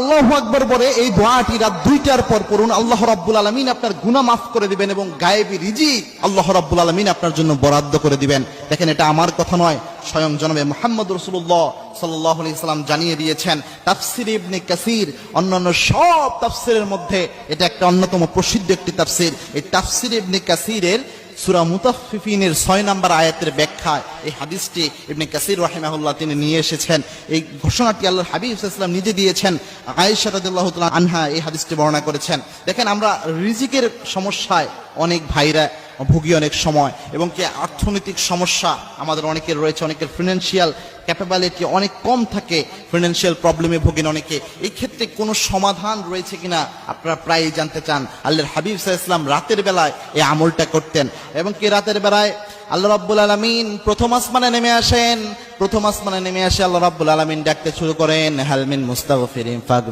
আল্লাহু আকবার বলে এই দোয়াটি রাত 2টার পর পড়ুন। আল্লাহ রাব্বুল আলামিন আপনার গুনাহ মাফ করে দিবেন এবং গায়েবী রিজিক আল্লাহ রাব্বুল আলামিন আপনার জন্য বরাদ্দ করে দিবেন। দেখেন, এটা আমার কথা নয়, স্বয়ং জনাবে মুহাম্মদ রাসূলুল্লাহ সাল্লাল্লাহু আলাইহি সাল্লাম জানিয়ে দিয়েছেন। তাফসীর ইবনে কাসির অন্যান্য সব তাফসীরের মধ্যে এটা একটা অন্যতম প্রসিদ্ধ একটি তাফসীর। এই তাফসীর ইবনে কাসিরের সূরা মুতাফফিফিনের 6 নম্বর আয়াতের ব্যাখ্যায় এই হাদিসটি ইবনে কাসির রাহিমাহুল্লাহ তিনি নিয়ে এসেছেন। এই ঘোষণাটি আল্লাহর হাবিব সাল্লাল্লাহু আলাইহি ওয়াসাল্লাম নিজে দিয়েছেন। আয়েশা রাদিয়াল্লাহু তাআলা আনহা এই হাদিসটি বর্ণনা করেছেন। দেখেন, আমরা রিজিকের সমস্যায় অনেক ভাইরা ভুগি অনেক সময়, এবং কি অর্থনৈতিক সমস্যা আমাদের অনেকের রয়েছে, অনেকের ফিনান্সিয়াল ক্যাপাবিলিটি অনেক কম থাকে, ফিনান্সিয়াল প্রবলেমে ভোগেন অনেকে। এই ক্ষেত্রে কোনো সমাধান রয়েছে কিনা আপনারা প্রায়ই জানতে চান। আল্লাহর হাবিব সাল্লাল্লাহু আলাইহি ওয়াসাল্লাম রাতের বেলায় এই আমলটা করতেন, এবং কি রাতের বেলায় আল্লাহ রাব্বুল আলামিন প্রথম আসমানে নেমে আসেন। প্রথম আসমানে নেমে আসে আল্লাহ রাব্বুল আলামিন ডাকতে শুরু করেন, হাল মিন মুস্তাগফিরিন ফাগফির